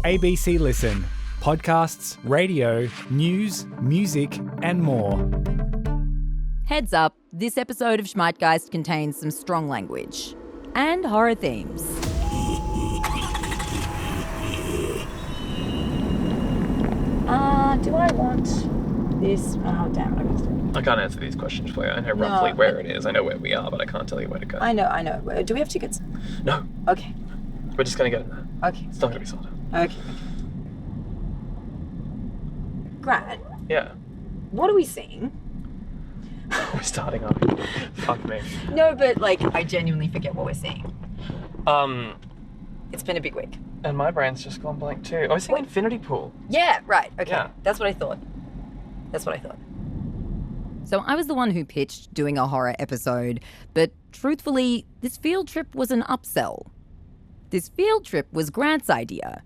ABC Listen. Podcasts, radio, news, music, and more. Heads up, this episode of Schmeitgeist contains some strong language and horror themes. Do I want this? Oh, damn it, I missed it. I can't answer these questions for you. I know roughly where it is. I know where we are, but I can't tell you where to go. I know. Do we have tickets? No. Okay. We're just going to get in there. Okay. It's not going to be sold out. Okay. Grant, Yeah. what are we seeing? We're starting on it. Fuck me. No, but I genuinely forget what we're seeing. It's been a big week. And my brain's just gone blank too. I was seeing Infinity Pool. Yeah, right. Okay. Yeah. That's what I thought. So I was the one who pitched doing a horror episode, but truthfully, this field trip was an upsell. This field trip was Grant's idea.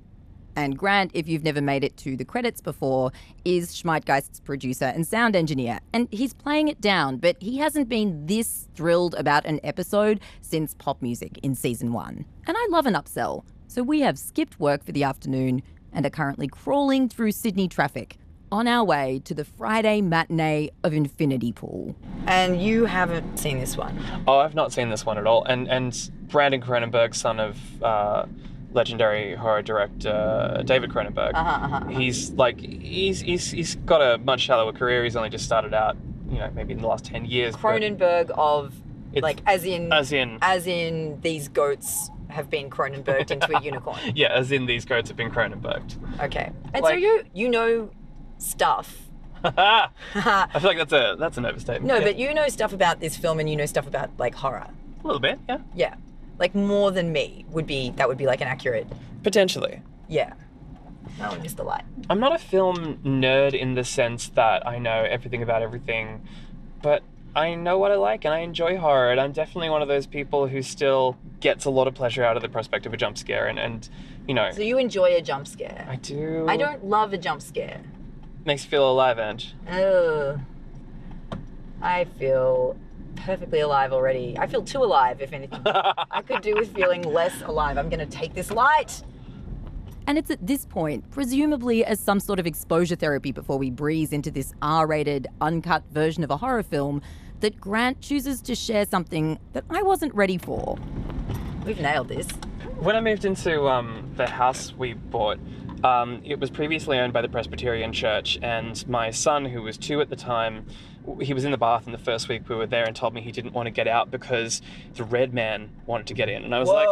And Grant, if you've never made it to the credits before, is Schmeitgeist's producer and sound engineer. And he's playing it down, but he hasn't been this thrilled about an episode since Pop Music in season 1. And I love an upsell. So we have skipped work for the afternoon and are currently crawling through Sydney traffic on our way to the Friday matinee of Infinity Pool. And you haven't seen this one? Oh, I've not seen this one at all. And Brandon Cronenberg, son of legendary horror director David Cronenberg, he's got a much shallower career. He's only just started out, maybe in the last 10 years. Cronenberg of, as in these goats have been Cronenberged into a unicorn. Yeah, as in these goats have been Cronenberged. Okay. And so you know stuff. I feel like that's an overstatement. No, yeah. but you know stuff about this film and you know stuff about horror. A little bit, yeah. Yeah. More than me would be an accurate. Potentially. Yeah. No one missed the light. I'm not a film nerd in the sense that I know everything about everything, but I know what I like and I enjoy horror, and I'm definitely one of those people who still gets a lot of pleasure out of the prospect of a jump scare and So you enjoy a jump scare? I do. I don't love a jump scare. Makes you feel alive, Ange. Oh. I feel perfectly alive already. I feel too alive, if anything. I could do with feeling less alive. I'm going to take this light. And it's at this point, presumably as some sort of exposure therapy before we breeze into this R-rated, uncut version of a horror film, that Grant chooses to share something that I wasn't ready for. We've nailed this. When I moved into the house we bought, it was previously owned by the Presbyterian Church, and my son, who was 2 at the time, he was in the bath in the first week we were there and told me he didn't want to get out because the red man wanted to get in. And I was like,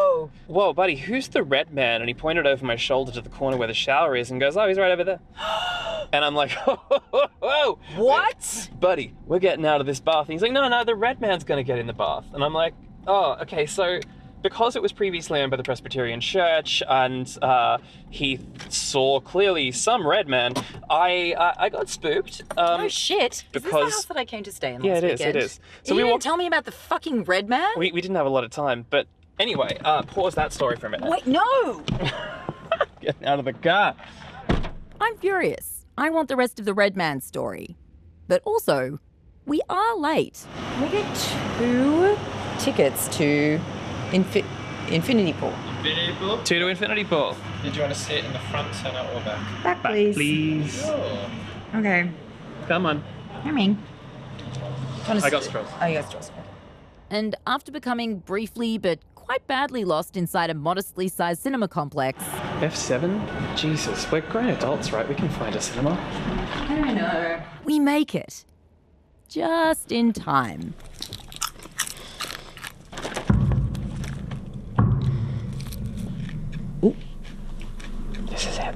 whoa, buddy, who's the red man? And he pointed over my shoulder to the corner where the shower is and goes, oh, he's right over there. And I'm like, whoa. What? Buddy, we're getting out of this bath. And he's like, no, the red man's going to get in the bath. And I'm like, oh, okay, so because it was previously owned by the Presbyterian Church and he saw clearly some red man, I got spooked. No shit. Because, is this the house that I came to stay in last weekend? Yeah, it is. So you didn't tell me about the fucking red man? We didn't have a lot of time, but anyway, pause that story for a minute. Wait, no! Get out of the car. I'm furious. I want the rest of the red man story. But also, we are late. Can we get 2 tickets to Infinity Pool? Infinity Pool? 2 to Infinity Pool. Did you want to sit in the front, center, or back? Back, please. Please. Sure. Okay. Come on. Coming. I got straws. Oh, you got straws. And after becoming briefly but quite badly lost inside a modestly sized cinema complex, F7? Jesus, we're grown adults, right? We can find a cinema. I don't know. we make it. Just in time. Ooh. This is it.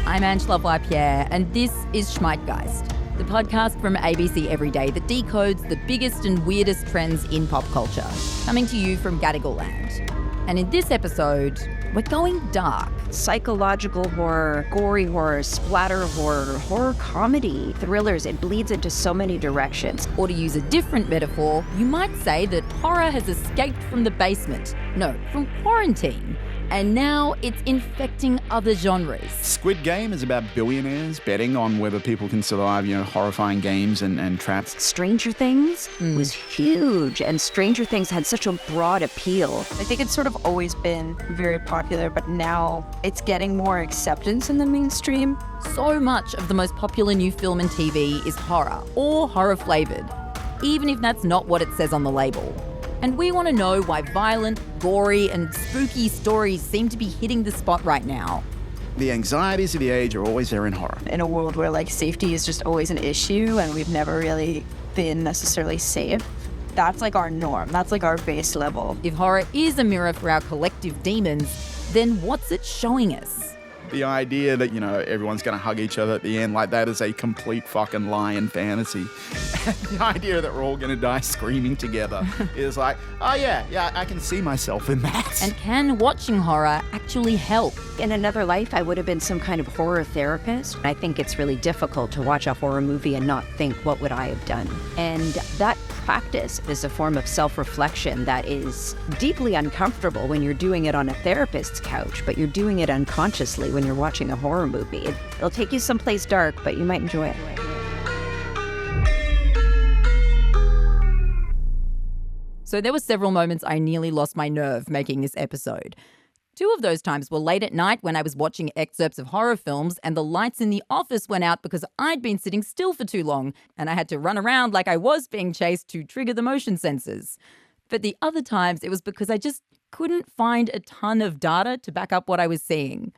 I'm Angela Pierre, and this is Schmeitgeist, the podcast from ABC Everyday that decodes the biggest and weirdest trends in pop culture, coming to you from Gadigal land. And in this episode, we're going dark. Psychological horror, gory horror, splatter horror, horror comedy, thrillers. It bleeds into so many directions. Or to use a different metaphor, you might say that horror has escaped from the basement. No, from quarantine. And now it's infecting other genres. Squid Game is about billionaires betting on whether people can survive, horrifying games and traps. Stranger Things was huge, and Stranger Things had such a broad appeal. I think it's sort of always been very popular, but now it's getting more acceptance in the mainstream. So much of the most popular new film and TV is horror, or horror-flavoured, even if that's not what it says on the label. And we want to know why violent, gory, and spooky stories seem to be hitting the spot right now. The anxieties of the age are always there in horror. In a world where safety is just always an issue and we've never really been necessarily safe, that's our norm. That's our base level. If horror is a mirror for our collective demons, then what's it showing us? The idea that, everyone's going to hug each other at the end, that is a complete fucking lie and fantasy. And the idea that we're all going to die screaming together is oh yeah, I can see myself in that. And can watching horror actually help? In another life, I would have been some kind of horror therapist. I think it's really difficult to watch a horror movie and not think, what would I have done? And that practice is a form of self-reflection that is deeply uncomfortable when you're doing it on a therapist's couch, but you're doing it unconsciously when you're watching a horror movie. It'll take you someplace dark, but you might enjoy it. So there were several moments I nearly lost my nerve making this episode. 2 of those times were late at night when I was watching excerpts of horror films and the lights in the office went out because I'd been sitting still for too long and I had to run around like I was being chased to trigger the motion sensors. But the other times it was because I just couldn't find a ton of data to back up what I was seeing.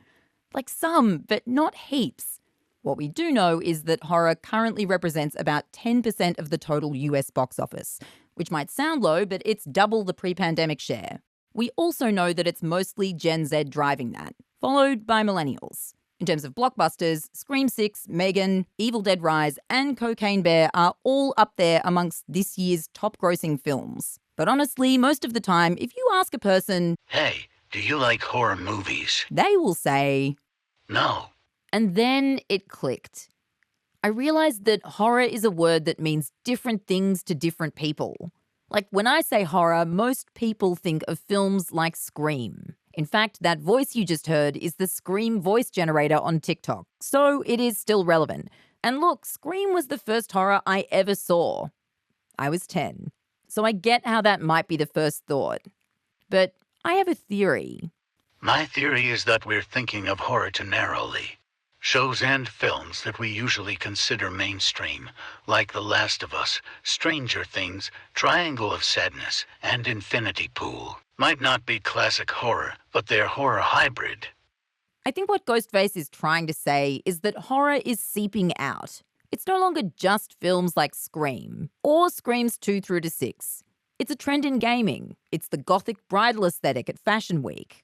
Some, but not heaps. What we do know is that horror currently represents about 10% of the total US box office, which might sound low, but it's double the pre-pandemic share. We also know that it's mostly Gen Z driving that, followed by millennials. In terms of blockbusters, Scream VI, M3gan, Evil Dead Rise, and Cocaine Bear are all up there amongst this year's top-grossing films. But honestly, most of the time, if you ask a person, "Hey, do you like horror movies?" they will say, "No." And then it clicked. I realized that horror is a word that means different things to different people. When I say horror, most people think of films like Scream. In fact, that voice you just heard is the Scream voice generator on TikTok, so it is still relevant. And look, Scream was the first horror I ever saw. I was 10, so I get how that might be the first thought. But I have a theory. My theory is that we're thinking of horror too narrowly. Shows and films that we usually consider mainstream, like The Last of Us, Stranger Things, Triangle of Sadness, and Infinity Pool, might not be classic horror, but they're horror hybrid. I think what Ghostface is trying to say is that horror is seeping out. It's no longer just films like Scream, or Screams 2 through to 6. It's a trend in gaming. It's the gothic bridal aesthetic at Fashion Week.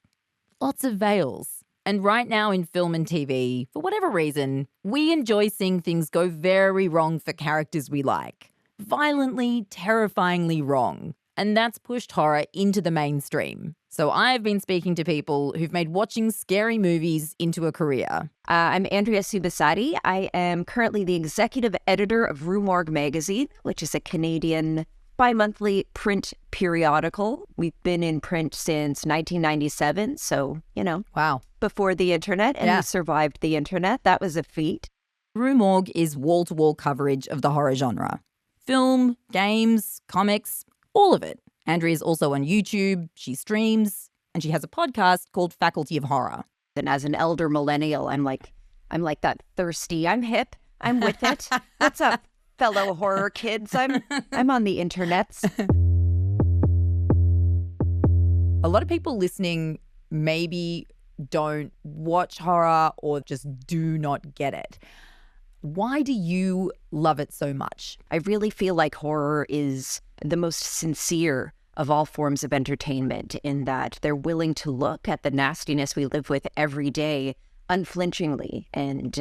Lots of veils. And right now in film and TV, for whatever reason, we enjoy seeing things go very wrong for characters we like. Violently, terrifyingly wrong. And that's pushed horror into the mainstream. So I've been speaking to people who've made watching scary movies into a career. I'm Andrea Subissati. I am currently the executive editor of Morgue magazine, which is a Canadian bi-monthly print periodical. We've been in print since 1997, so, Wow. before the internet, and we survived the internet. That was a feat. Morgue is wall-to-wall coverage of the horror genre. Film, games, comics, all of it. Andrea is also on YouTube, she streams, and she has a podcast called Faculty of Horror. And as an elder millennial, I'm like that thirsty. I'm hip. I'm with it. What's up, fellow horror kids? I'm on the internets. A lot of people listening maybe don't watch horror or just do not get it. Why do you love it so much? I really feel like horror is the most sincere of all forms of entertainment, in that they're willing to look at the nastiness we live with every day unflinchingly and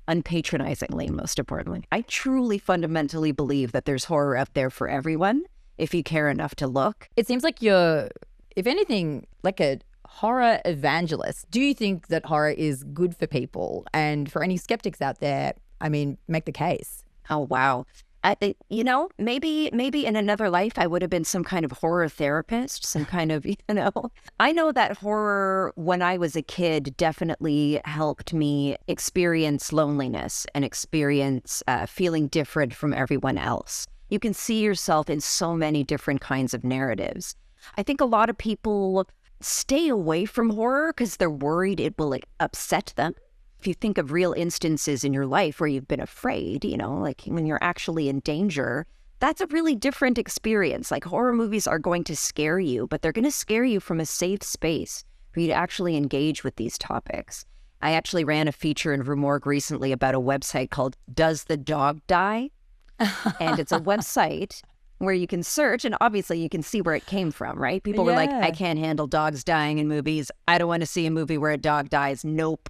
unpatronizingly, most importantly. I truly fundamentally believe that there's horror out there for everyone if you care enough to look. It seems like you're, if anything, like a horror evangelist. Do you think that horror is good for people? And for any skeptics out there, make the case. Oh, wow. Maybe in another life I would have been some kind of horror therapist, some kind of, I know that horror when I was a kid definitely helped me experience loneliness and experience feeling different from everyone else. You can see yourself in so many different kinds of narratives. I think a lot of people stay away from horror because they're worried it will upset them. If you think of real instances in your life where you've been afraid, like when you're actually in danger, that's a really different experience. Like horror movies are going to scare you, but they're going to scare you from a safe space for you to actually engage with these topics. I actually ran a feature in Morgue recently about a website called Does the Dog Die? And it's a website where you can search, and obviously you can see where it came from, right? People were like, I can't handle dogs dying in movies. I don't want to see a movie where a dog dies. Nope.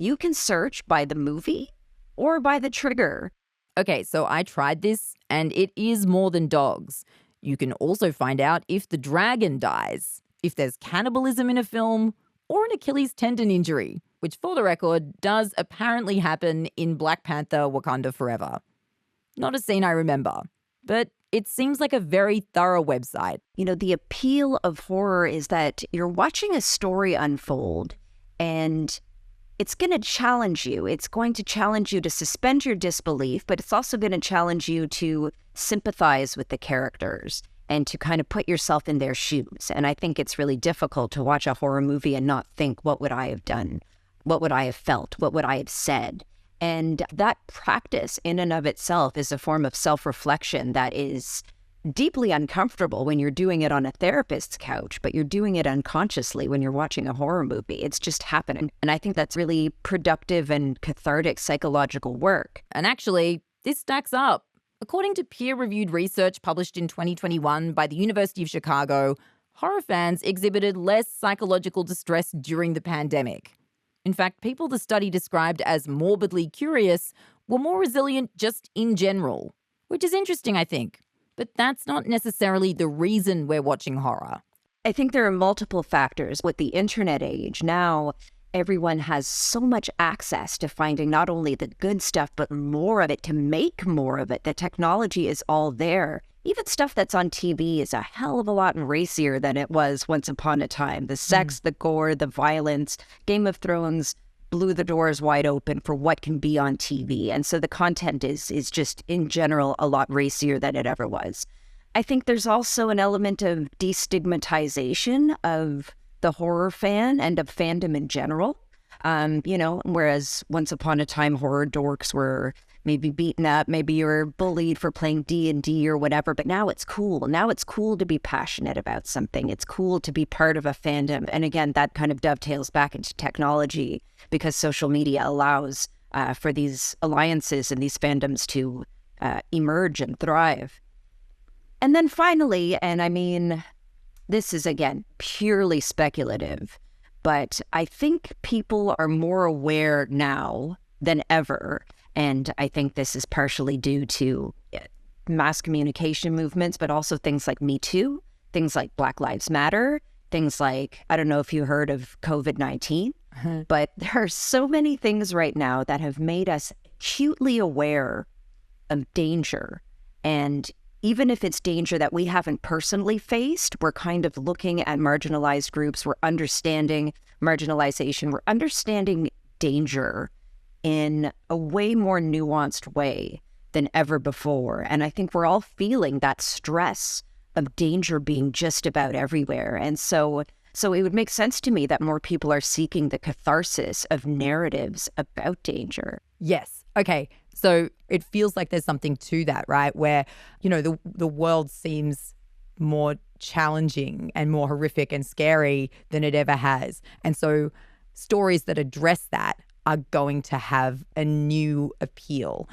You can search by the movie or by the trigger. Okay, so I tried this, and it is more than dogs. You can also find out if the dragon dies, if there's cannibalism in a film, or an Achilles tendon injury, which, for the record, does apparently happen in Black Panther: Wakanda Forever. Not a scene I remember, but it seems like a very thorough website. The appeal of horror is that you're watching a story unfold, and it's going to challenge you. It's going to challenge you to suspend your disbelief, but it's also going to challenge you to sympathize with the characters and to kind of put yourself in their shoes. And I think it's really difficult to watch a horror movie and not think, what would I have done? What would I have felt? What would I have said? And that practice in and of itself is a form of self-reflection that is deeply uncomfortable when you're doing it on a therapist's couch, but you're doing it unconsciously when you're watching a horror movie. It's just happening. And I think that's really productive and cathartic psychological work. And actually, this stacks up. According to peer-reviewed research published in 2021 by the University of Chicago, horror fans exhibited less psychological distress during the pandemic. In fact, people the study described as morbidly curious were more resilient just in general, which is interesting, I think. But that's not necessarily the reason we're watching horror. I think there are multiple factors. With the internet age, now everyone has so much access to finding not only the good stuff, but more of it, to make more of it. The technology is all there. Even stuff that's on TV is a hell of a lot racier than it was once upon a time. The sex, the gore, the violence. Game of Thrones blew the doors wide open for what can be on TV. And so the content is just, in general, a lot racier than it ever was. I think there's also an element of destigmatization of the horror fan and of fandom in general. Whereas once upon a time, horror dorks were maybe beaten up, maybe you were bullied for playing D&D or whatever, but now it's cool. Now it's cool to be passionate about something. It's cool to be part of a fandom. And again, that kind of dovetails back into technology because social media allows for these alliances and these fandoms to emerge and thrive. And then finally, and I mean, this is again purely speculative, but I think people are more aware now than ever. And I think this is partially due to mass communication movements, but also things like Me Too, things like Black Lives Matter, things like, I don't know if you heard of COVID-19, but there are so many things right now that have made us acutely aware of danger. And even if it's danger that we haven't personally faced, we're kind of looking at marginalized groups, we're understanding marginalization, we're understanding danger in a way more nuanced way than ever before. And I think we're all feeling that stress of danger being just about everywhere. And so it would make sense to me that more people are seeking the catharsis of narratives about danger. Yes. Okay. So it feels like there's something to that, right? Where, the world seems more challenging and more horrific and scary than it ever has. And so stories that address that are going to have a new appeal.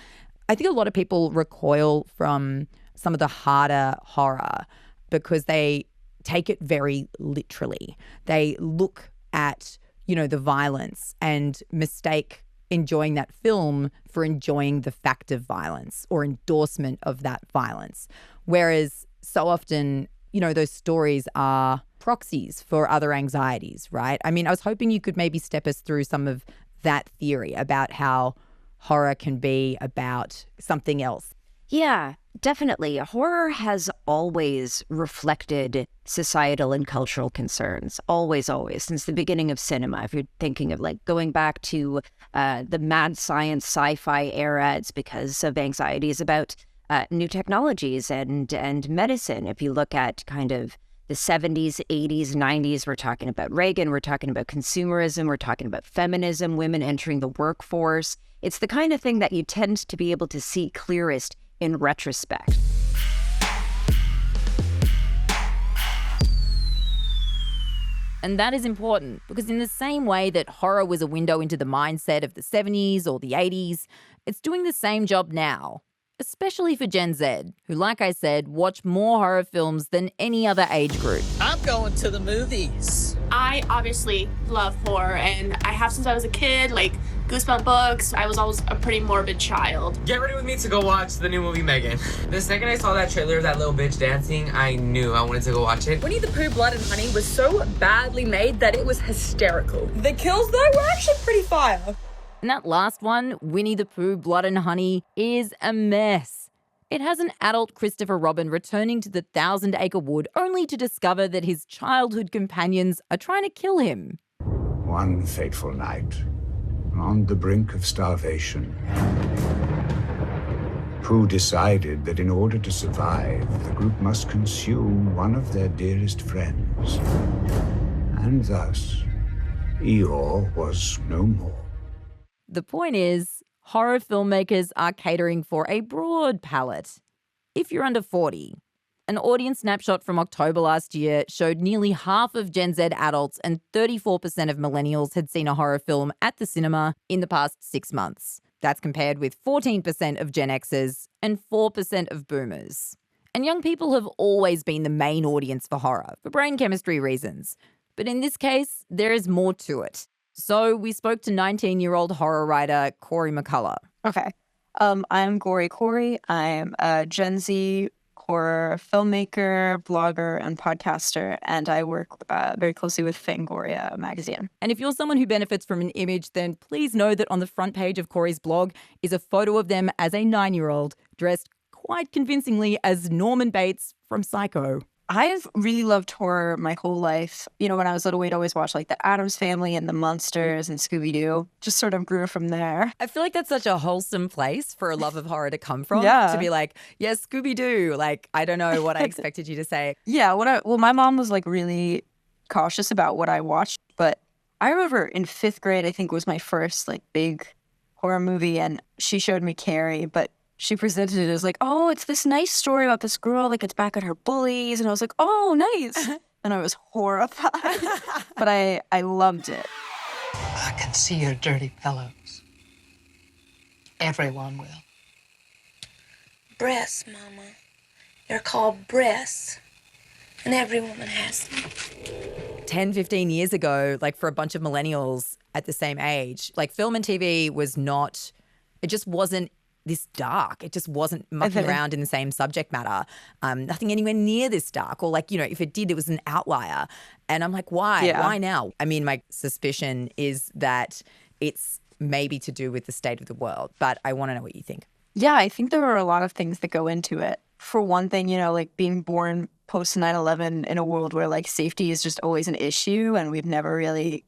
I think a lot of people recoil from some of the harder horror because they take it very literally. They look at, the violence and mistake enjoying that film for enjoying the fact of violence or endorsement of that violence. Whereas so often, those stories are proxies for other anxieties, right? I mean, I was hoping you could maybe step us through some of that theory about how horror can be about something else. Yeah. Definitely. Horror has always reflected societal and cultural concerns. Always, always. Since the beginning of cinema. If you're thinking of like going back to the mad science sci-fi era, it's because of anxieties about new technologies and medicine. If you look at kind of the 70s, 80s, 90s, we're talking about Reagan, we're talking about consumerism, we're talking about feminism, women entering the workforce. It's the kind of thing that you tend to be able to see clearest in retrospect. And that is important because in the same way that horror was a window into the mindset of the 70s or the 80s, it's doing the same job now, especially for Gen Z, who, like I said, watch more horror films than any other age group. I'm going to the movies. I obviously love horror, and I have since I was a kid, like Goosebump books. I was always a pretty morbid child. Get ready with me to go watch the new movie Megan. The second I saw that trailer of that little bitch dancing, I knew I wanted to go watch it. Winnie the Pooh Blood and Honey was so badly made that it was hysterical. The kills, though, were actually pretty fire. And that last one, Winnie the Pooh Blood and Honey, is a mess. It has an adult Christopher Robin returning to the Thousand Acre Wood only to discover that his childhood companions are trying to kill him. One fateful night, on the brink of starvation, Pooh decided that in order to survive, the group must consume one of their dearest friends. And thus, Eeyore was no more. The point is, horror filmmakers are catering for a broad palette. If you're under 40, an audience snapshot from October last year showed nearly half of Gen Z adults and 34% of millennials had seen a horror film at the cinema in the past 6 months. That's compared with 14% of Gen Xers and 4% of boomers. And young people have always been the main audience for horror, for brain chemistry reasons. But in this case, there is more to it. So we spoke to 19-year-old horror writer Cory McCullough. Okay. I'm Gory Cory. I'm a Gen Z horror filmmaker, blogger, and podcaster, and I work very closely with Fangoria magazine. And if you're someone who benefits from an image, then please know that on the front page of Cory's blog is a photo of them as a 9-year-old, dressed quite convincingly as Norman Bates from Psycho. I've really loved horror my whole life. You know, when I was little, we'd always watch like the Addams Family and the Munsters and Scooby-Doo. Just sort of grew from there. I feel like that's such a wholesome place for a love of horror to come from. Yeah. To be like, yes, Scooby-Doo. Like, I don't know what I expected you to say. Yeah. My mom was like really cautious about what I watched. But I remember in 5th grade, I think was my first like big horror movie. And she showed me Carrie, but she presented it as like, oh, it's this nice story about this girl that gets back at her bullies. And I was like, oh, nice. And I was horrified. But I loved it. I can see your dirty pillows. Everyone will. Breasts, Mama. They're called breasts. And every woman has them. 10, 15 years ago, like for a bunch of millennials at the same age, like film and TV was not, it just wasn't this dark. It just wasn't mucking around in the same subject matter. Nothing anywhere near this dark. Or like, you know, if it did, it was an outlier. And I'm like, why? Yeah. Why now? I mean, my suspicion is that it's maybe to do with the state of the world. But I want to know what you think. Yeah, I think there are a lot of things that go into it. For one thing, you know, like being born post 9/11 in a world where like safety is just always an issue and we've never really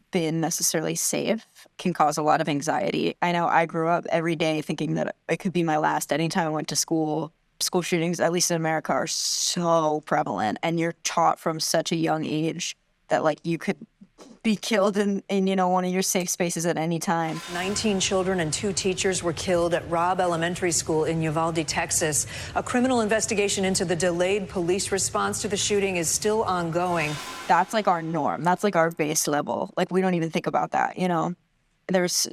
been necessarily safe can cause a lot of anxiety. I know I grew up every day thinking that it could be my last. Anytime I went to school, school shootings, at least in America, are so prevalent. And you're taught from such a young age that like you could be killed in you know, one of your safe spaces at any time. 19 children and 2 teachers were killed at Robb Elementary School in Uvalde, Texas. A criminal investigation into the delayed police response to the shooting is still ongoing. That's like our norm. That's like our base level. Like we don't even think about that, you know? There's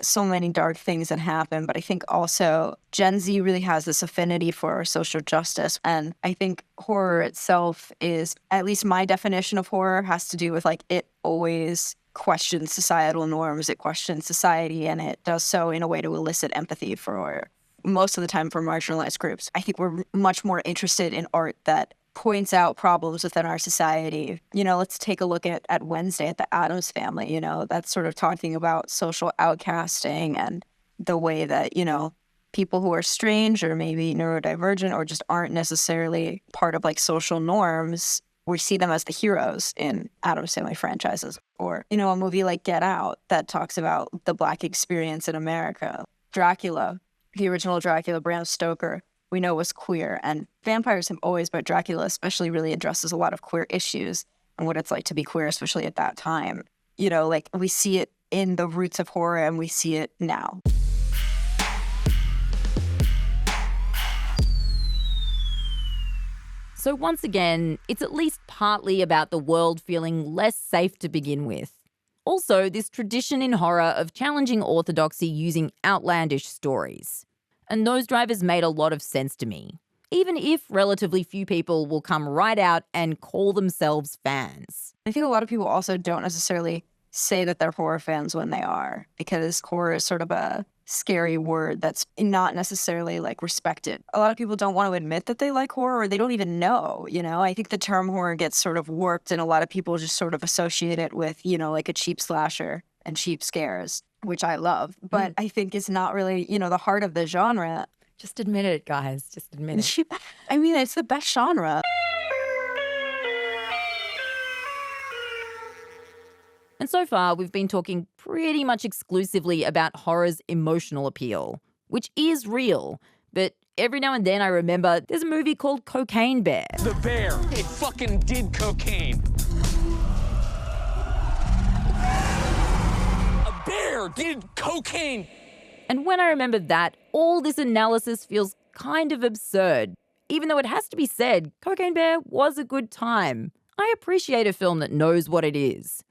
so many dark things that happen, but I think also Gen Z really has this affinity for social justice. And I think horror itself is, at least my definition of horror has to do with like it always questions societal norms, it questions society, and it does so in a way to elicit empathy for, most of the time, for marginalized groups. I think we're much more interested in art that points out problems within our society. You know, let's take a look at Wednesday at the Addams Family. You know, that's sort of talking about social outcasting and the way that, you know, people who are strange or maybe neurodivergent or just aren't necessarily part of like social norms, we see them as the heroes in Adam Sandler franchises. Or, you know, a movie like Get Out that talks about the Black experience in America. Dracula, the original Dracula, Bram Stoker, we know was queer. And vampires have always, but Dracula especially really addresses a lot of queer issues and what it's like to be queer, especially at that time. You know, like we see it in the roots of horror and we see it now. So once again, it's at least partly about the world feeling less safe to begin with. Also, this tradition in horror of challenging orthodoxy using outlandish stories. And those drivers made a lot of sense to me, even if relatively few people will come right out and call themselves fans. I think a lot of people also don't necessarily say that they're horror fans when they are, because horror is sort of a scary word that's not necessarily like respected. A lot of people don't want to admit that they like horror, or they don't even know, you know? I think the term horror gets sort of warped and a lot of people just sort of associate it with, you know, like a cheap slasher and cheap scares, which I love, but I think it's not really, you know, the heart of the genre. Just admit it, guys. Just admit it. I mean, it's the best genre. And so far, we've been talking pretty much exclusively about horror's emotional appeal, which is real. But every now and then I remember there's a movie called Cocaine Bear. The bear, it fucking did cocaine. A bear did cocaine. And when I remember that, all this analysis feels kind of absurd. Even though it has to be said, Cocaine Bear was a good time. I appreciate a film that knows what it is.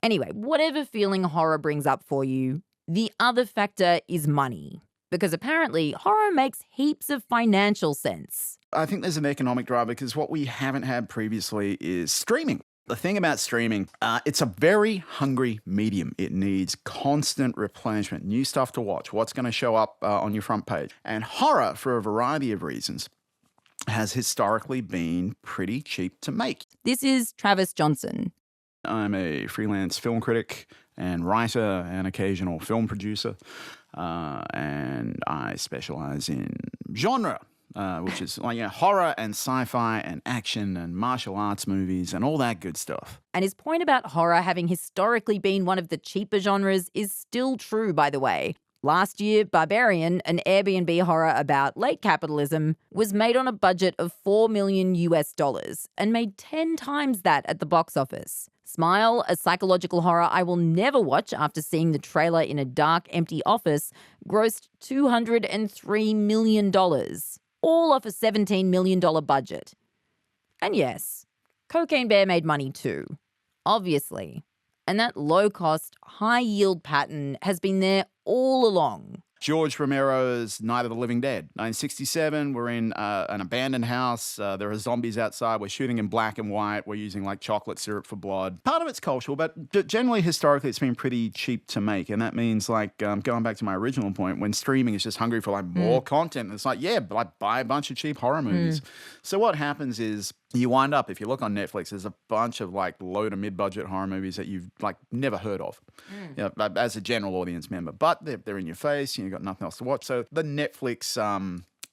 Anyway, whatever feeling horror brings up for you, the other factor is money. Because apparently, horror makes heaps of financial sense. I think there's an economic driver because what we haven't had previously is streaming. The thing about streaming, it's a very hungry medium. It needs constant replenishment, new stuff to watch, what's going to show up on your front page. And horror, for a variety of reasons, has historically been pretty cheap to make. This is Travis Johnson. I'm a freelance film critic and writer and occasional film producer, and I specialize in genre, which is like horror and sci-fi and action and martial arts movies and all that good stuff. And his point about horror having historically been one of the cheaper genres is still true, by the way. Last year, Barbarian, an Airbnb horror about late capitalism, was made on a budget of $4 million and made 10 times that at the box office. Smile, a psychological horror I will never watch after seeing the trailer in a dark, empty office, grossed $203 million, all off a $17 million budget. And yes, Cocaine Bear made money too, obviously. And that low-cost, high-yield pattern has been there all along. George Romero's Night of the Living Dead. 1967, we're in an abandoned house. There are zombies outside. We're shooting in black and white. We're using like chocolate syrup for blood. Part of it's cultural, but generally, historically, it's been pretty cheap to make. And that means like, going back to my original point, when streaming is just hungry for like more content, it's like, yeah, like buy a bunch of cheap horror movies. So what happens is you wind up, if you look on Netflix, there's a bunch of like low to mid-budget horror movies that you've like never heard of, you know, as a general audience member. But they're in your face, you've got nothing else to watch. So the Netflix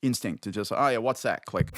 instinct to just, oh yeah, what's that? Click.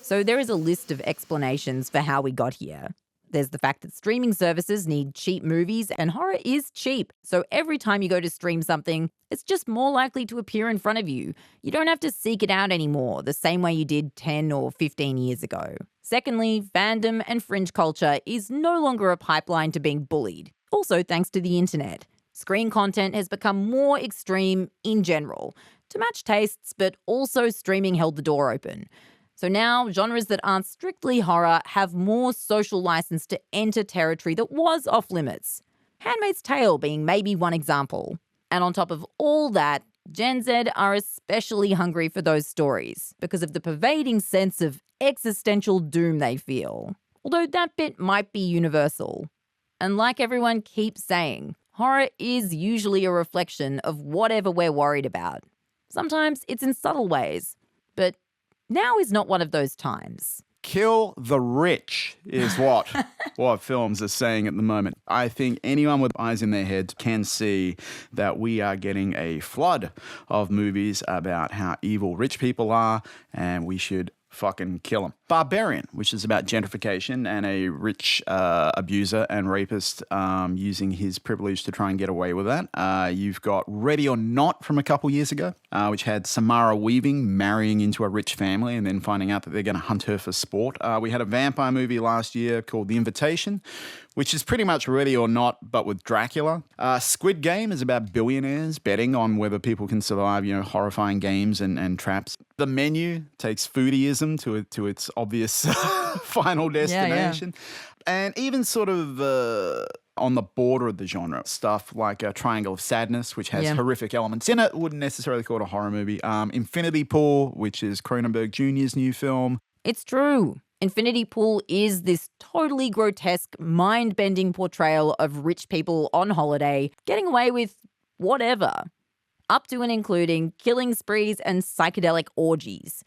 So there is a list of explanations for how we got here. There's the fact that streaming services need cheap movies, and horror is cheap. So every time you go to stream something, it's just more likely to appear in front of you. You don't have to seek it out anymore, the same way you did 10 or 15 years ago. Secondly, fandom and fringe culture is no longer a pipeline to being bullied. Also thanks to the internet. Screen content has become more extreme in general, to match tastes, but also streaming held the door open. So now, genres that aren't strictly horror have more social license to enter territory that was off limits. Handmaid's Tale being maybe one example. And on top of all that, Gen Z are especially hungry for those stories because of the pervading sense of existential doom they feel. Although that bit might be universal. And like everyone keeps saying, horror is usually a reflection of whatever we're worried about. Sometimes it's in subtle ways, but now is not one of those times. Kill the rich is what films are saying at the moment. I think anyone with eyes in their head can see that we are getting a flood of movies about how evil rich people are, and we should fucking kill them. Barbarian, which is about gentrification and a rich abuser and rapist using his privilege to try and get away with that. You've got Ready or Not from a couple years ago, which had Samara Weaving marrying into a rich family and then finding out that they're going to hunt her for sport. We had a vampire movie last year called The Invitation, which is pretty much Ready or Not, but with Dracula. Squid Game is about billionaires betting on whether people can survive, horrifying games and traps. The Menu takes foodieism to its obvious final destination. And even sort of on the border of the genre, stuff like Triangle of Sadness, which has horrific elements in it, wouldn't necessarily call it a horror movie. Infinity Pool, which is Cronenberg Jr.'s new film. It's true. Infinity Pool is this totally grotesque, mind-bending portrayal of rich people on holiday getting away with whatever, up to and including killing sprees and psychedelic orgies.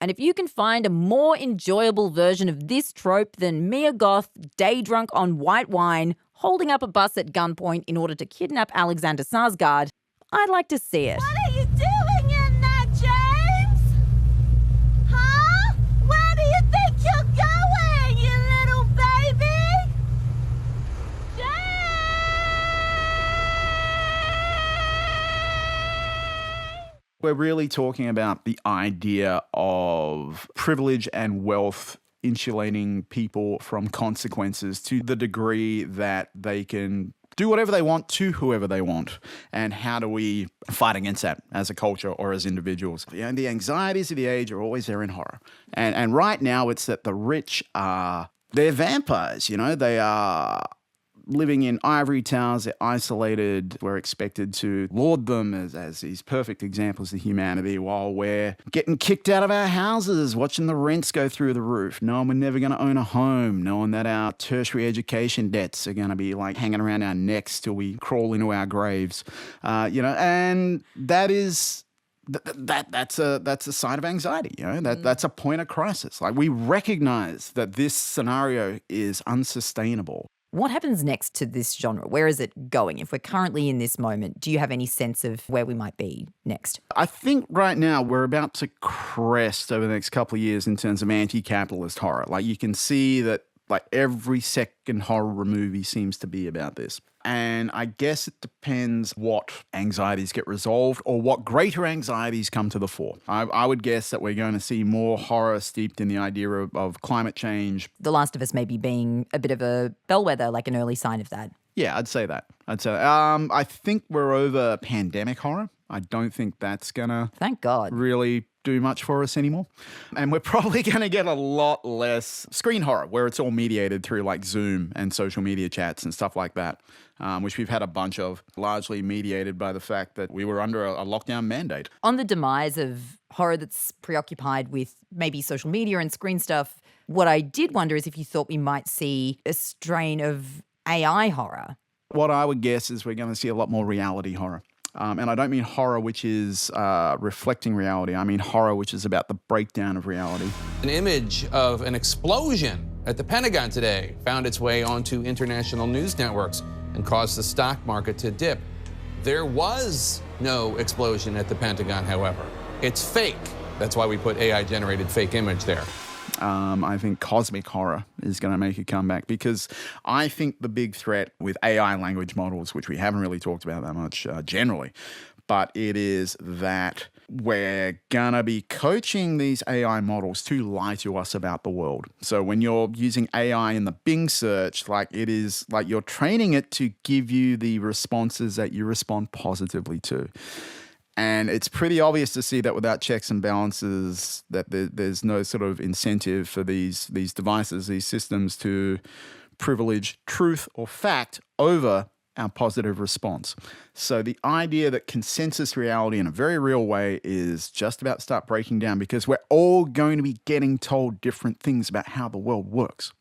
And if you can find a more enjoyable version of this trope than Mia Goth, day drunk on white wine, holding up a bus at gunpoint in order to kidnap Alexander Skarsgård, I'd like to see it. What are you doing in there, James? Huh? Where do you think you're going, you little baby? We're really talking about the idea of privilege and wealth insulating people from consequences to the degree that they can do whatever they want to whoever they want. And how do we fight against that as a culture or as individuals? The anxieties of the age are always there in horror. And right now it's that the rich they're vampires, they are living in ivory towers, they're isolated. We're expected to laud them as these perfect examples of humanity while we're getting kicked out of our houses, watching the rents go through the roof, knowing we're never going to own a home, knowing that our tertiary education debts are going to be like hanging around our necks till we crawl into our graves. And that is... That's a sign of anxiety, that's a point of crisis. Like, we recognize that this scenario is unsustainable. What happens next to this genre? Where is it going? If we're currently in this moment, do you have any sense of where we might be next? I think right now we're about to crest over the next couple of years in terms of anti-capitalist horror. Like, you can see that every second horror movie seems to be about this. And I guess it depends what anxieties get resolved or what greater anxieties come to the fore. I would guess that we're going to see more horror steeped in the idea of climate change. The Last of Us maybe being a bit of a bellwether, like an early sign of that. Yeah, I'd say that. I think we're over pandemic horror. I don't think that's going to... Thank God. ...really do much for us anymore. And we're probably going to get a lot less screen horror, where it's all mediated through like Zoom and social media chats and stuff like that, which we've had a bunch of, largely mediated by the fact that we were under a lockdown mandate. On the demise of horror that's preoccupied with maybe social media and screen stuff, what I did wonder is if you thought we might see a strain of AI horror. What I would guess is we're going to see a lot more reality horror. And I don't mean horror which is reflecting reality. I mean horror which is about the breakdown of reality. An image of an explosion at the Pentagon today found its way onto international news networks and caused the stock market to dip. There was no explosion at the Pentagon, however. It's fake. That's why we put AI-generated fake image there. I think cosmic horror is going to make a comeback, because I think the big threat with AI language models, which we haven't really talked about that much generally, but it is that we're going to be coaching these AI models to lie to us about the world. So when you're using AI in the Bing search, it is like you're training it to give you the responses that you respond positively to. And it's pretty obvious to see that without checks and balances, that there's no sort of incentive for these devices, these systems, to privilege truth or fact over our positive response. So the idea that consensus reality in a very real way is just about to start breaking down, because we're all going to be getting told different things about how the world works.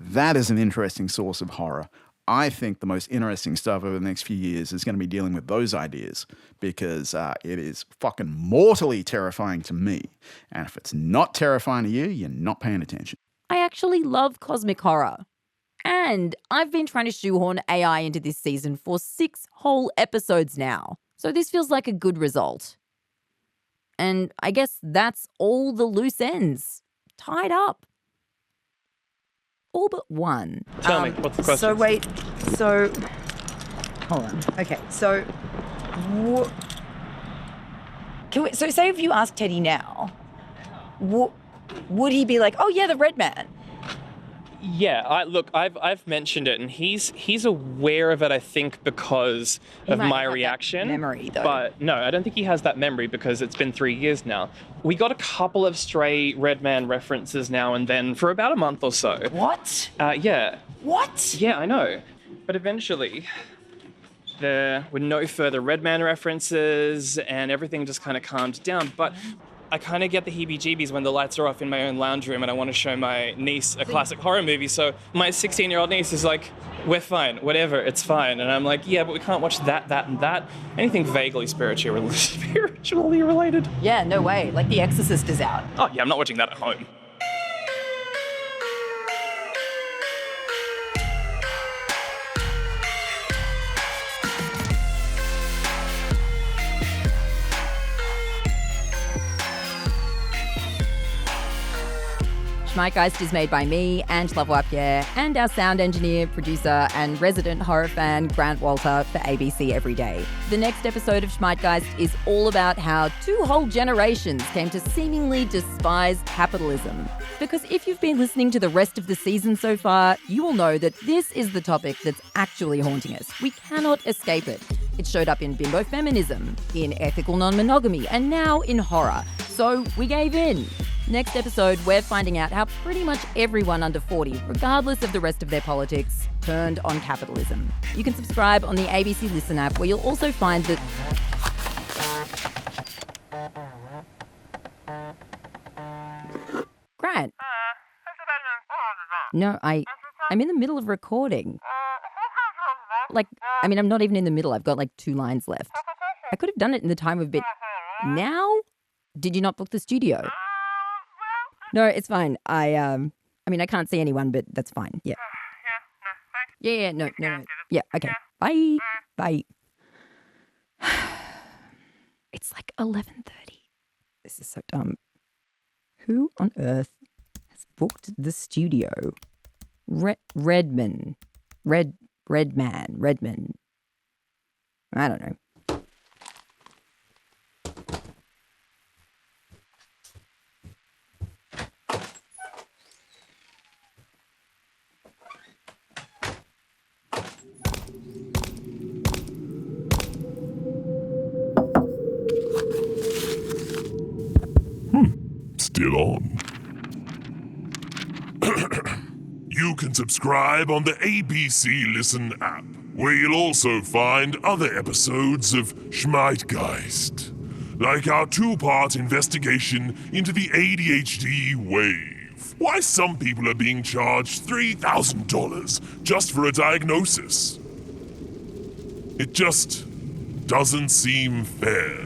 That is an interesting source of horror. I think the most interesting stuff over the next few years is going to be dealing with those ideas, because it is fucking mortally terrifying to me. And if it's not terrifying to you, you're not paying attention. I actually love cosmic horror. And I've been trying to shoehorn AI into this season for 6 whole episodes now. So this feels like a good result. And I guess that's all the loose ends tied up. All but one. Tell me, what's the question? So wait, so hold on. Okay, so so say if you ask Teddy now, would he be like, "Oh yeah, the red man"? Yeah, I've mentioned it, and he's aware of it, I think, because of my reaction. Memory, though. But no, I don't think he has that memory because it's been 3 years now. We got a couple of stray Red Man references now and then for about a month or so. What? Yeah. What? Yeah, I know. But eventually, there were no further Red Man references, and everything just kind of calmed down. But I kind of get the heebie-jeebies when the lights are off in my own lounge room and I want to show my niece a classic horror movie. So my 16-year-old niece is like, we're fine, whatever, it's fine. And I'm like, yeah, but we can't watch that, and that. Anything vaguely spiritually related. Yeah, no way. Like The Exorcist is out. Oh, yeah, I'm not watching that at home. Schmeitgeist is made by me, Ange Lavoie-Pierre, and our sound engineer, producer, and resident horror fan, Grant Walter, for ABC Every Day. The next episode of Schmeitgeist is all about how 2 whole generations came to seemingly despise capitalism. Because if you've been listening to the rest of the season so far, you will know that this is the topic that's actually haunting us. We cannot escape it. It showed up in bimbo feminism, in ethical non-monogamy, and now in horror. So we gave in. Next episode, we're finding out how pretty much everyone under 40, regardless of the rest of their politics, turned on capitalism. You can subscribe on the ABC Listen app, where you'll also find that... Grant. No, I'm in the middle of recording. I'm not even in the middle. I've got 2 lines left. I could have done it in the time of bit. Now? Did you not book the studio? No, it's fine. I can't see anyone, but that's fine. Yeah. Yeah, no. Yeah, okay. Bye. Bye. It's 11:30. This is so dumb. Who on earth has booked the studio? Redman. I don't know. Still on. You can subscribe on the ABC Listen app, where you'll also find other episodes of Schmeitgeist, like our 2-part investigation into the ADHD wave. Why some people are being charged $3,000 just for a diagnosis. It just doesn't seem fair.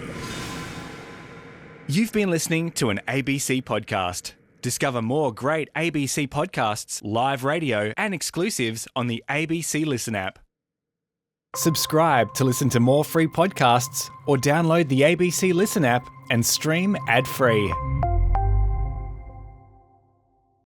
You've been listening to an ABC podcast. Discover more great ABC podcasts, live radio, and exclusives on the ABC Listen app. Subscribe to listen to more free podcasts or download the ABC Listen app and stream ad-free.